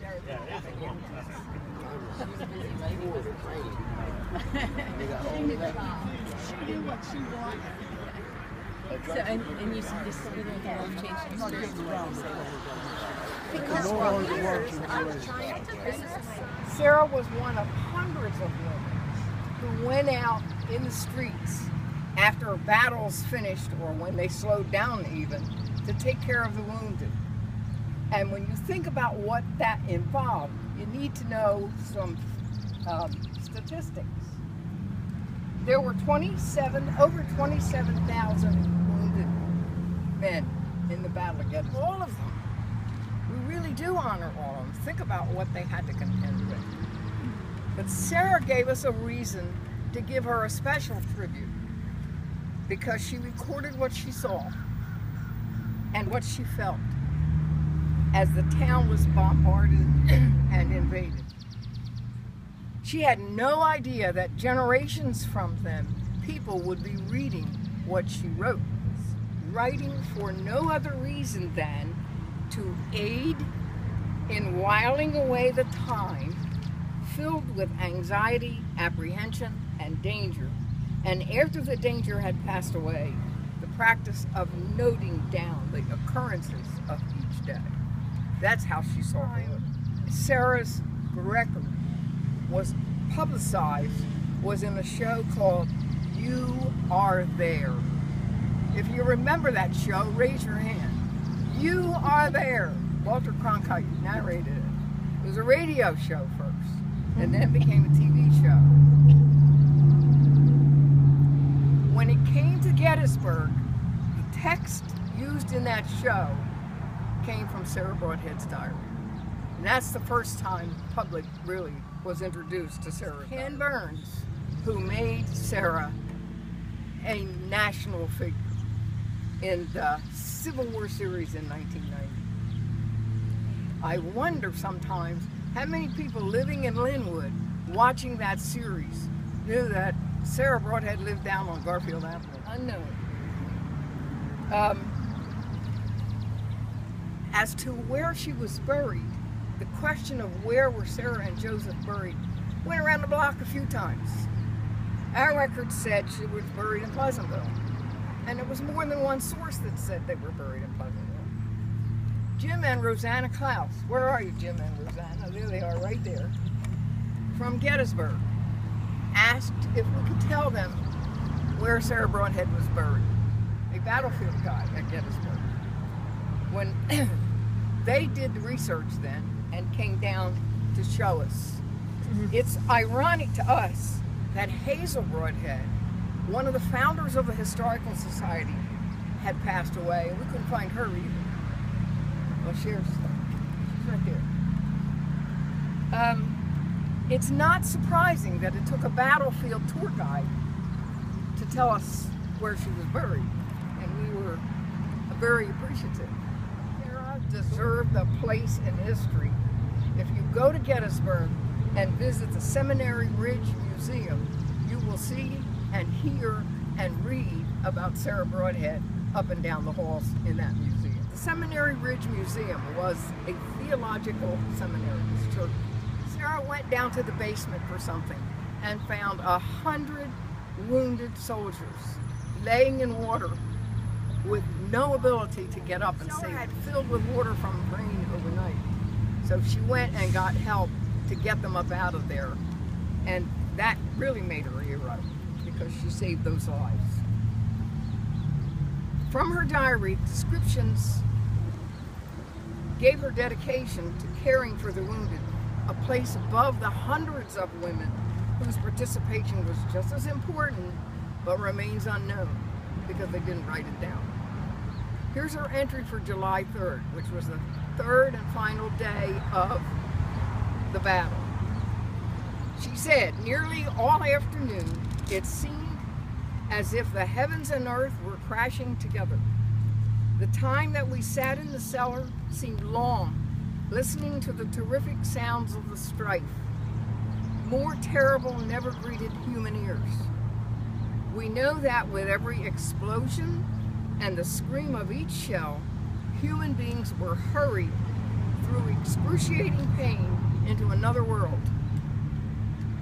She knew what she wanted. So, and you said this little girl changed Because for years, I was trying to visit. Sarah was one of hundreds of women who went out in the streets after battles finished or when they slowed down even to take care of the wounded. And when you think about what that involved, you need to know some statistics. There were over 27,000 wounded men in the Battle of Gettysburg. All of them. We really do honor all of them. Think about what they had to contend with. But Sarah gave us a reason to give her a special tribute because she recorded what she saw and what she felt as the town was bombarded and invaded. She had no idea that generations from them, people would be reading what she wrote, writing for no other reason than to aid in whiling away the time filled with anxiety, apprehension, and danger. And after the danger had passed away, the practice of noting down the occurrences of each day. That's how she saw it. Sarah's record was publicized, was in a show called You Are There. If you remember that show, raise your hand. You Are There. Walter Cronkite narrated it. It was a radio show first, and then it became a TV show. When it came to Gettysburg, the text used in that show came from Sarah Broadhead's diary. And that's the first time the public really was introduced to Sarah. Ken Burns, who made Sarah a national figure in the Civil War series in 1990. I wonder sometimes how many people living in Linwood watching that series knew that Sarah Broadhead lived down on Garfield Avenue. Unknown. As to where she was buried, the question of where were Sarah and Joseph buried went around the block a few times. Our record said she was buried in Pleasantville, and there was more than one source that said they were buried in Pleasantville. Jim and Rosanna Klaus, where are you, Jim and Rosanna? There they are, right there, from Gettysburg, asked if we could tell them where Sarah Broadhead was buried, a battlefield guide at Gettysburg. When they did the research then and came down to show us. It's ironic to us that Hazel Broadhead, one of the founders of the Historical Society, had passed away, and we couldn't find her either. Well, she's right there. It's not surprising that it took a battlefield tour guide to tell us where she was buried, and we were very appreciative. Sarah deserved a place in history. If you go to Gettysburg and visit the Seminary Ridge Museum, you will see and hear and read about Sarah Broadhead up and down the halls in that museum. The Seminary Ridge Museum was a theological seminary church. Sarah went down to the basement for something and found 100 wounded soldiers laying in water with no ability to get up and save them, filled with water from rain overnight. So she went and got help to get them up out of there, and that really made her a hero because she saved those lives. From her diary, descriptions gave her dedication to caring for the wounded, a place above the hundreds of women whose participation was just as important but remains unknown because they didn't write it down. Here's her entry for July 3rd, which was the third and final day of the battle. She said, nearly all afternoon, it seemed as if the heavens and earth were crashing together. The time that we sat in the cellar seemed long, listening to the terrific sounds of the strife. More terrible never greeted human ears. We know that with every explosion and the scream of each shell, human beings were hurried through excruciating pain into another world,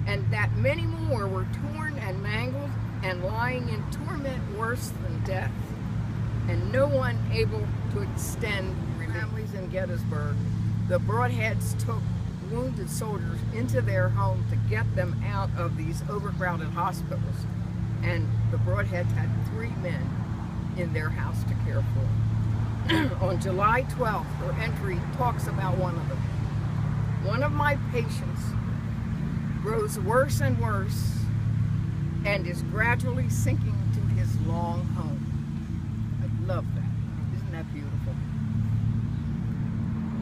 and that many more were torn and mangled and lying in torment worse than death, and no one able to extend relief. Families in Gettysburg, the Broadheads took wounded soldiers into their home to get them out of these overcrowded hospitals, and the Broadheads had 3 men in their house to care for. On July 12th, her entry talks about one of them. One of my patients grows worse and worse and is gradually sinking to his long home. I love that. Isn't that beautiful?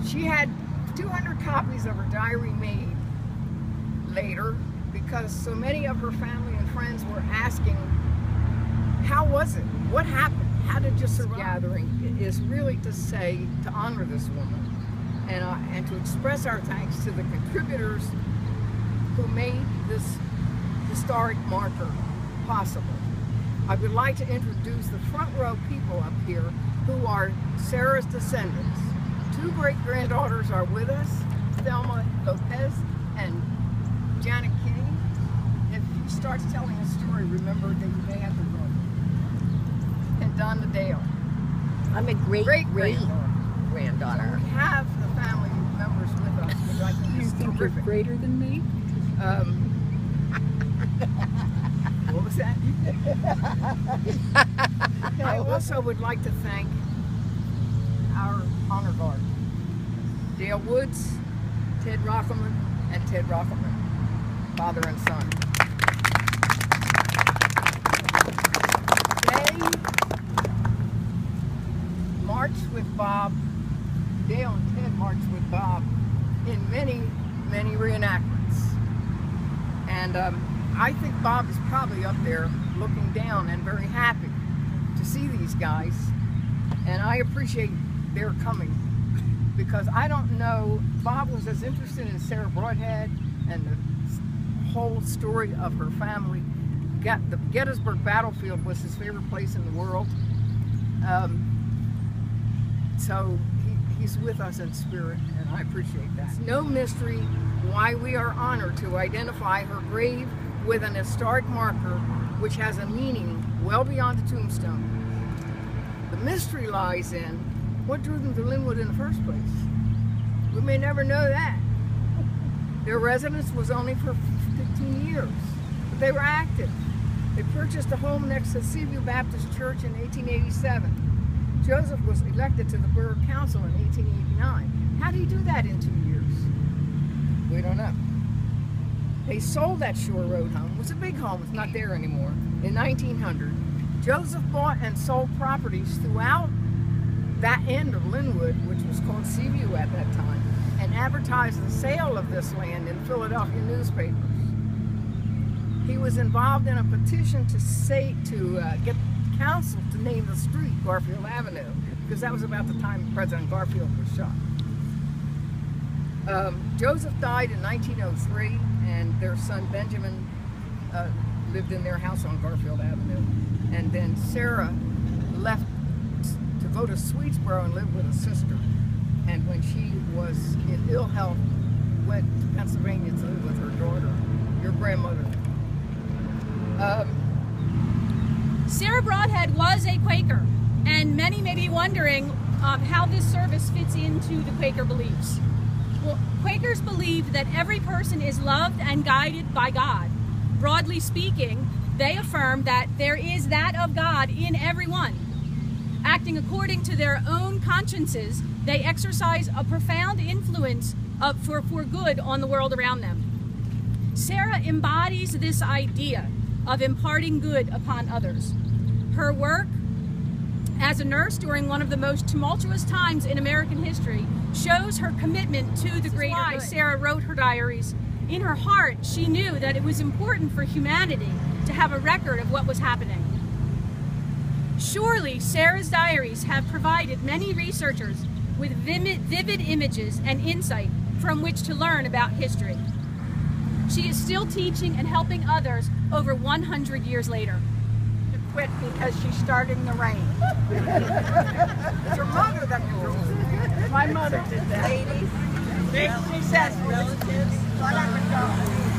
She had 200 copies of her diary made later because so many of her family and friends were asking, how was it? What happened? How did you survive? Gathering is really to say, to honor this woman and to express our thanks to the contributors who made this historic marker possible. I would like to introduce the front row people up here who are Sarah's descendants. 2 great-granddaughters are with us, Thelma Lopez and Janet Kinney. If she starts telling a story, remember that you may have to run. And Donna Dale. I'm a great-granddaughter. So we have the family members with us. Which I think You think you're greater than me? What was that? I also would like to thank our honor guard, Dale Woods, Ted Rockelman, and Ted Rockelman, father and son. They marched with Bob, Dale and Ted marched with Bob in many, many reenactments. And I think Bob is probably up there looking down and very happy to see these guys. And I appreciate their coming because I don't know, Bob was as interested in Sarah Broadhead and the whole story of her family. The Gettysburg battlefield was his favorite place in the world. So he's with us in spirit, and I appreciate that. It's no mystery why we are honored to identify her grave with an historic marker which has a meaning well beyond the tombstone. The mystery lies in what drew them to Linwood in the first place. We may never know that. Their residence was only for 15 years, but they were active. They purchased a home next to Seaview Baptist Church in 1887. Joseph was elected to the Borough Council in 1889. How did he do that in 2 years? We don't know. They sold that Shore Road home. It was a big home. It's not there anymore. In 1900, Joseph bought and sold properties throughout that end of Linwood, which was called Seaview at that time, and advertised the sale of this land in Philadelphia newspapers. He was involved in a petition to get council to name the street Garfield Avenue, because that was about the time President Garfield was shot. Joseph died in 1903, and their son Benjamin lived in their house on Garfield Avenue. And then Sarah left to go to Sweetsboro and live with a sister. And when she was in ill health, went to Pennsylvania to live with her daughter, your grandmother. Sarah Broadhead was a Quaker, and many may be wondering how this service fits into the Quaker beliefs. Well, Quakers believe that every person is loved and guided by God. Broadly speaking, they affirm that there is that of God in everyone. Acting according to their own consciences, they exercise a profound influence for good on the world around them. Sarah embodies this idea of imparting good upon others. Her work as a nurse during one of the most tumultuous times in American history shows her commitment to the greater good. Sarah wrote her diaries. In her heart, she knew that it was important for humanity to have a record of what was happening. Surely, Sarah's diaries have provided many researchers with vivid images and insight from which to learn about history. She is still teaching and helping others over 100 years later. The quit because she's starting the rain. It's your mother that my mother did that. Ladies, she says, relatives, whatever goes.